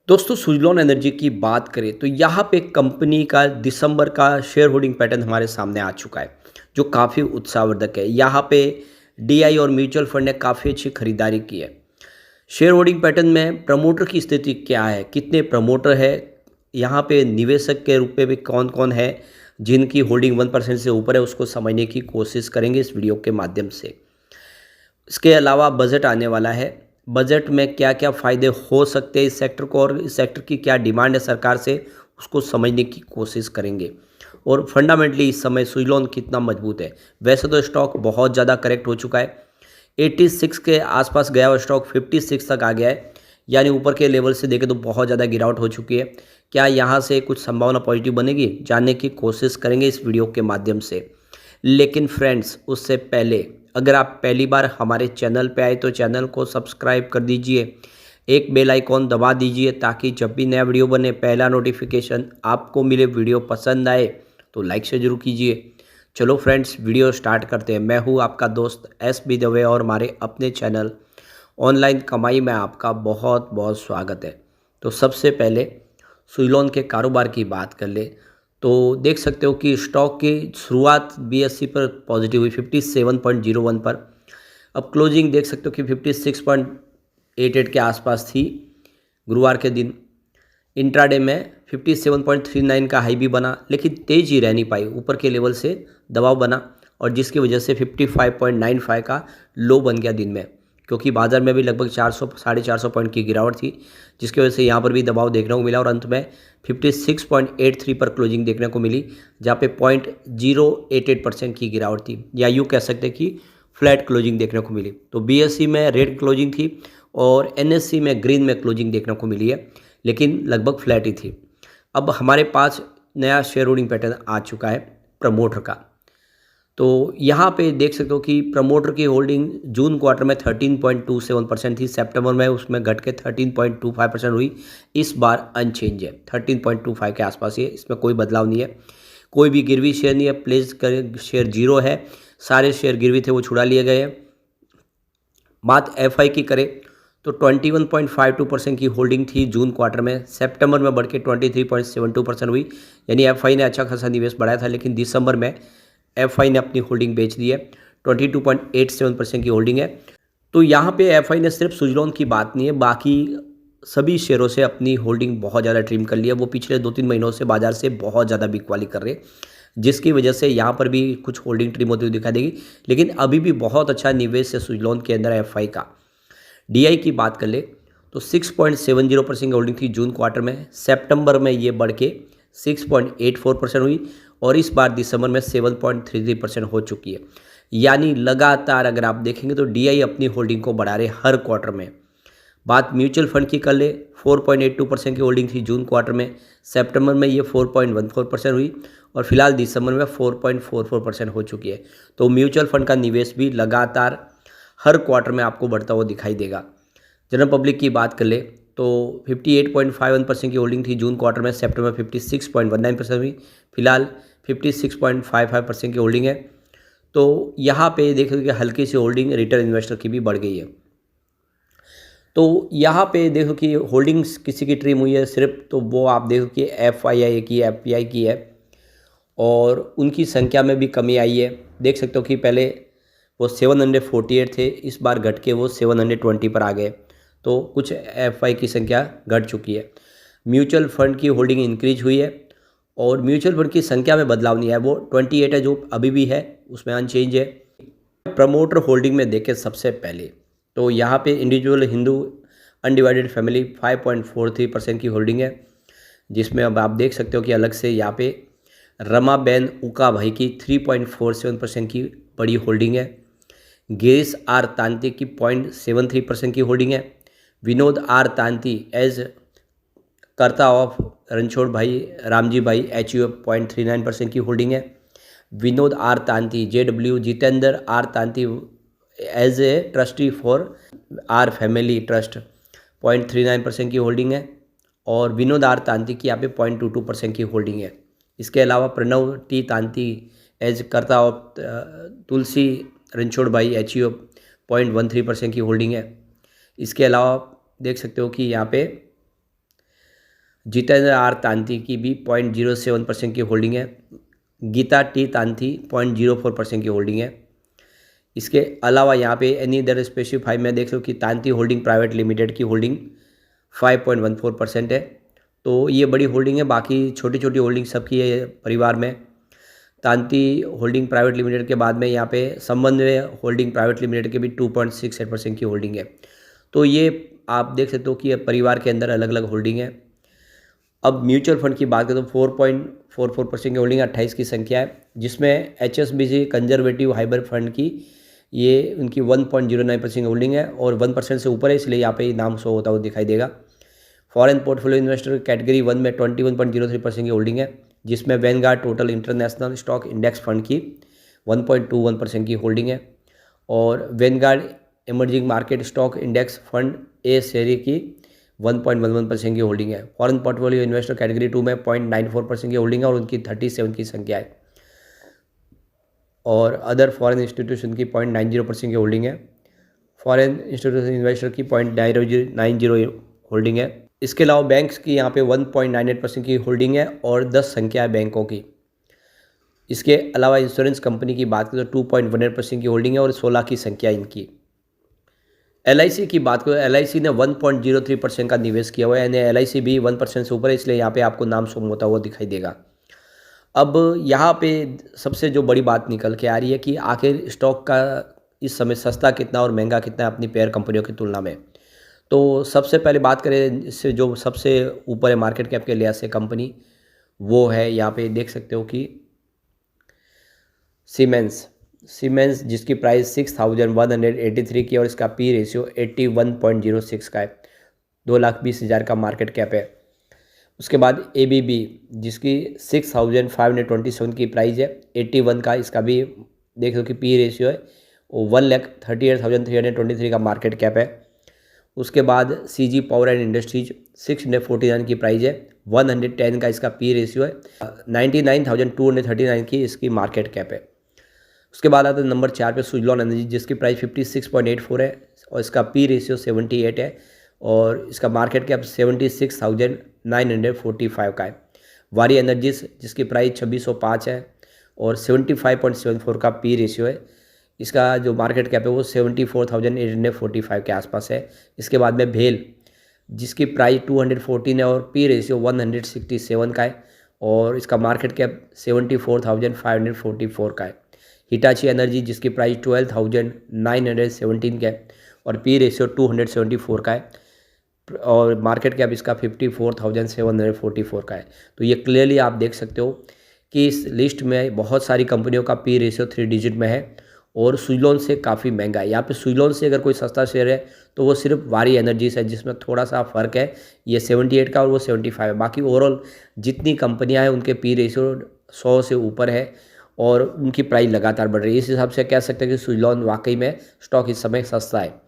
दोस्तों सुज़लॉन एनर्जी की बात करें तो यहाँ पे कंपनी का दिसंबर का शेयर होल्डिंग पैटर्न हमारे सामने आ चुका है जो काफ़ी उत्साहवर्धक है। यहाँ पे डीआई और म्यूचुअल फंड ने काफ़ी अच्छी खरीदारी की है। शेयर होल्डिंग पैटर्न में प्रमोटर की स्थिति क्या है, कितने प्रमोटर है, यहाँ पे निवेशक के रूप में भी कौन कौन है जिनकी होल्डिंग 1% से ऊपर है, उसको समझने की कोशिश करेंगे इस वीडियो के माध्यम से। इसके अलावा बजट आने वाला है। बजट में क्या-क्या फ़ायदे हो सकते हैं इस सेक्टर को और इस सेक्टर की क्या डिमांड है सरकार से, उसको समझने की कोशिश करेंगे। और फंडामेंटली इस समय सुज़लॉन कितना मजबूत है। वैसे तो स्टॉक बहुत ज़्यादा करेक्ट हो चुका है। 86 के आसपास गया हुआ स्टॉक 56 तक आ गया है, यानी ऊपर के लेवल से देखें तो बहुत ज़्यादा गिरावट हो चुकी है। क्या यहाँ से कुछ संभावना पॉजिटिव बनेगी? जानने की कोशिश करेंगे इस वीडियो के माध्यम से। लेकिन फ्रेंड्स उससे पहले अगर आप पहली बार हमारे चैनल पे आए तो चैनल को सब्सक्राइब कर दीजिए, एक बेल आइकॉन दबा दीजिए ताकि जब भी नया वीडियो बने पहला नोटिफिकेशन आपको मिले। वीडियो पसंद आए तो लाइक से ज़रूर कीजिए। चलो फ्रेंड्स वीडियो स्टार्ट करते हैं। मैं हूँ आपका दोस्त एस बी दवे और हमारे अपने चैनल ऑनलाइन कमाई में आपका बहुत बहुत स्वागत है। तो सबसे पहले सुज़लॉन के कारोबार की बात कर ले तो देख सकते हो कि स्टॉक की शुरुआत बीएसई पर पॉजिटिव हुई 57.01 पर। अब क्लोजिंग देख सकते हो कि 56.88 के आसपास थी गुरुवार के दिन। इंट्राडे में 57.39 का हाई भी बना लेकिन तेज ही रह नहीं पाई, ऊपर के लेवल से दबाव बना और जिसकी वजह से 55.95 का लो बन गया दिन में, क्योंकि बाजार में भी लगभग 400 450 पॉइंट की गिरावट थी, जिसकी वजह से यहाँ पर भी दबाव देखने को मिला और अंत में 56.83 पर क्लोजिंग देखने को मिली, जहाँ पे 0.088% की गिरावट थी, या यूँ कह सकते हैं कि फ्लैट क्लोजिंग देखने को मिली। तो बीएसई में रेड क्लोजिंग थी और एनएससी में ग्रीन में क्लोजिंग देखने को मिली है, लेकिन लगभग फ्लैट ही थी। अब हमारे पास नया शेयर होल्डिंग पैटर्न आ चुका है प्रमोटर का। तो यहाँ पे देख सकते हो कि प्रमोटर की होल्डिंग जून क्वार्टर में 13.27% थी, सितंबर में उसमें घट के 13.25% हुई। इस बार अनचेंज है, 13.25 के आसपास ही है, इसमें कोई बदलाव नहीं है। कोई भी गिरवी शेयर नहीं है, प्लेस कर शेयर जीरो है, सारे शेयर गिरवी थे वो छुड़ा लिए गए हैं। बात एफआई की करें तो 21.52% की होल्डिंग थी जून क्वार्टर में, सितंबर में बढ़ के 23.72% हुई, यानी एफआई ने अच्छा खासा निवेश बढ़ाया था। लेकिन दिसंबर में एफआई ने अपनी होल्डिंग बेच दी है, 22.87% की होल्डिंग है। तो यहाँ पे एफआई ने सिर्फ सुज़लॉन की बात नहीं है, बाकी सभी शेयरों से अपनी होल्डिंग बहुत ज़्यादा ट्रिम कर लिया। वो पिछले 2-3 महीनों से बाजार से बहुत ज़्यादा बिकवाली कर रहे हैं, जिसकी वजह से यहाँ पर भी कुछ होल्डिंग ट्रिम होती हुई दिखाई देगी। लेकिन अभी भी बहुत अच्छा निवेश है सुज़लॉन के अंदर एफआई का। डीआई की बात कर ले तो 6.70% की होल्डिंग थी जून क्वार्टर में, सितंबर में ये बढ़ के 6.84% हुई और इस बार दिसंबर में 7.33% हो चुकी है। यानी लगातार अगर आप देखेंगे तो डीआई अपनी होल्डिंग को बढ़ा रहे हर क्वार्टर में। बात म्यूचुअल फंड की कर ले, 4.82% की होल्डिंग थी जून क्वार्टर में, सितंबर में ये 4.14% हुई और फिलहाल दिसंबर में 4.44% हो चुकी है। तो म्यूचुअल फंड का निवेश भी लगातार हर क्वार्टर में आपको बढ़ता हुआ दिखाई देगा। जनरल पब्लिक की बात कर ले तो 58.51% की होल्डिंग थी जून क्वार्टर में, सितंबर 56.19% हुई, फिलहाल 56.55% की होल्डिंग है। तो यहाँ पे देखो कि हल्की सी होल्डिंग रिटेल इन्वेस्टर की भी बढ़ गई है। तो यहाँ पे देखो कि होल्डिंग्स किसी की ट्रिम हुई है सिर्फ, तो वो आप देखो कि एफआईआई की, एफपीआई की है और उनकी संख्या में भी कमी आई है। देख सकते हो कि पहले वो 748 थे, इस बार घट के वो 720 पर आ गए, तो कुछ एफआई की संख्या घट चुकी है। म्यूचुअल फंड की होल्डिंग इंक्रीज हुई है और म्यूचुअल फंड की संख्या में बदलाव नहीं है, वो 28 है जो अभी भी है, उसमें अनचेंज है। प्रमोटर होल्डिंग में देखें सबसे पहले तो यहाँ पे इंडिविजुअल हिंदू अनडिवाइडेड फैमिली 5.43% की होल्डिंग है, जिसमें अब आप देख सकते हो कि अलग से यहाँ पे रमाबेन उका भाई की 3.47% की बड़ी होल्डिंग है। गिरीश आर तांती की 0.73% की होल्डिंग है। विनोद आर तांती एज कर्ता ऑफ रणछोड़ भाई रामजी भाई HUF 0.39% की होल्डिंग है। Vinod R Tanti JW Jitendra R Tanti as a trustee for R family trust 0.39% की होल्डिंग है और विनोद आर तांती की यहाँ पे 0.22% की होल्डिंग है। इसके अलावा प्रणव टी तांती एज कर्ता ऑफ तुलसी रणछोड़ भाई HUF 0.13% की होल्डिंग है। इसके अलावा देख सकते हो कि यहाँ पे जितेंद्र आर तांती की भी 0.07% की होल्डिंग है। गीता टी तांती 0.04% की होल्डिंग है। इसके अलावा यहाँ पे एनी अदर स्पेसिफाई में देख लो कि तांती होल्डिंग प्राइवेट लिमिटेड की होल्डिंग 5.14% है। तो ये बड़ी होल्डिंग है, बाकी छोटी छोटी होल्डिंग सबकी है परिवार में। तांती होल्डिंग प्राइवेट लिमिटेड के बाद में यहाँ पे समन्वय होल्डिंग प्राइवेट लिमिटेड के भी 2.68% की होल्डिंग है। तो ये आप देख सकते हो कि ये परिवार के अंदर अलग अलग होल्डिंग है। अब म्यूचुअल फंड की बात करें तो 4.44% की होल्डिंग 28 की संख्या है, जिसमें HSBC कंजर्वेटिव हाइब्रिड फंड की ये उनकी 1.09% की होल्डिंग है और 1% से ऊपर है, इसलिए यहाँ पे नाम शो होता हुआ दिखाई देगा। फॉरेन पोर्टफोलियो इन्वेस्टर कैटेगरी 1 में 21.03% की होल्डिंग है, जिसमें Vanguard total international stock index fund की 1.21% की होल्डिंग है और Vanguard emerging market stock index fund A share की 1.11% की होल्डिंग है। फॉरेन पोर्टफोलियो इन्वेस्टर कैटेगरी 2 में 0.94% की होल्डिंग है और उनकी 37 की संख्या है और अदर फॉरेन इंस्टीट्यूशन की 0.90% की होल्डिंग है। फॉरेन इंस्टीट्यूशन इन्वेस्टर की 0.90 होल्डिंग है। इसके अलावा बैंक्स की यहाँ पे 1.98% की होल्डिंग है और 10 संख्या है बैंकों की। इसके अलावा इंश्योरेंस कंपनी की बात करें तो 2.18% की होल्डिंग है और 16 की संख्या इनकी। LIC की बात करें, LIC ने 1.03% का निवेश किया हुआ है, यानी LIC भी 1% से ऊपर है, इसलिए यहाँ पे आपको नाम शो होता हुआ दिखाई देगा। अब यहाँ पे सबसे जो बड़ी बात निकल के आ रही है कि आखिर स्टॉक का इस समय सस्ता कितना और महंगा कितना है अपनी पेयर कंपनियों की तुलना में। तो सबसे पहले बात करें इससे जो सबसे ऊपर है मार्केट कैप के लिहाज से कंपनी, वो है यहाँ पे देख सकते हो कि सीमेंस जिसकी प्राइस 6183 की और इसका पी रेशियो 81.06 का है, 2,20,000 का मार्केट कैप है। उसके बाद ABB जिसकी 6527 की प्राइस है, 81 का इसका भी देख लो कि पी रेशियो है, वो 1,38,323 का मार्केट कैप है। उसके बाद CG पावर एंड इंडस्ट्रीज 649 की प्राइस है, 110 का इसका पी रेशियो है, 99,239 की इसकी मार्केट कैप है। उसके बाद आता है नंबर 4 पे सुजलॉन एनर्जी जिसकी प्राइस 56.84 है और इसका पी रेशियो 78 है और इसका मार्केट कैप 76,945 का है। वारी एनर्जीज जिसकी प्राइस 2605 है और 75.74 का पी रेशियो है, इसका जो मार्केट कैप है वो 74,845 के आसपास है। इसके बाद में भेल जिसकी प्राइस 214 है और पी रेशियो 167 का है और इसका मार्केट कैप 74,544 का है। हिटाची एनर्जी जिसकी प्राइस 12,917 का है और पी रेशियो 274 का है और मार्केट कैप इसका 54,744 का है। तो ये क्लियरली आप देख सकते हो कि इस लिस्ट में बहुत सारी कंपनियों का पी रेशियो 3 डिजिट में है और सुजलॉन से काफ़ी महंगा है। यहाँ पे सुजलॉन से अगर कोई सस्ता शेयर है तो वो सिर्फ वारी एनर्जीज है जिसमें थोड़ा सा फ़र्क है, ये 78 का और वो 75 है। बाकी ओवरऑल जितनी कंपनियाँ हैं उनके पी रेशियो 100 से ऊपर है और उनकी प्राइस लगातार बढ़ रही है। इस हिसाब से कह सकते हैं कि सुजलॉन वाकई में स्टॉक इस समय सस्ता है।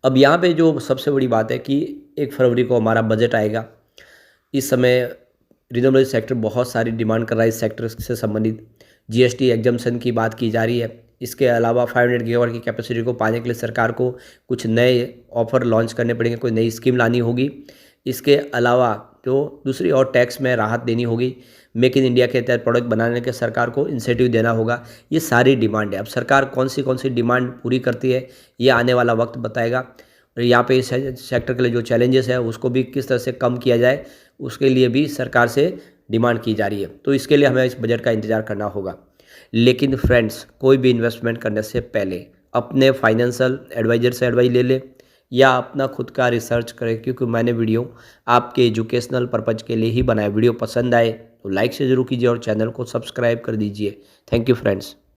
अब यहाँ पे जो सबसे बड़ी बात है कि 1 फरवरी को हमारा बजट आएगा। इस समय रिन्यूएबल सेक्टर बहुत सारी डिमांड कर रहा है, इस सेक्टर से संबंधित GST एग्जम्पशन की बात की जा रही है। इसके अलावा 500 गीगावाट की कैपेसिटी को पाने के लिए सरकार को कुछ नए ऑफर लॉन्च करने पड़ेंगे, कोई नई स्कीम लानी होगी। इसके अलावा जो दूसरी और टैक्स में राहत देनी होगी, मेक इन इंडिया के तहत प्रोडक्ट बनाने के सरकार को इंसेंटिव देना होगा। ये सारी डिमांड है। अब सरकार कौन सी डिमांड पूरी करती है ये आने वाला वक्त बताएगा और यहाँ पे इस सेक्टर के लिए जो चैलेंजेस है उसको भी किस तरह से कम किया जाए उसके लिए भी सरकार से डिमांड की जा रही है। तो इसके लिए हमें इस बजट का इंतज़ार करना होगा। लेकिन फ्रेंड्स, कोई भी इन्वेस्टमेंट करने से पहले अपने फाइनेंशियल एडवाइज़र से एडवाइस ले ले या अपना खुद का रिसर्च करें, क्योंकि मैंने वीडियो आपके एजुकेशनल पर्पज़ के लिए ही बनाया। वीडियो पसंद आए तो लाइक से ज़रूर कीजिए और चैनल को सब्सक्राइब कर दीजिए। Thank you friends.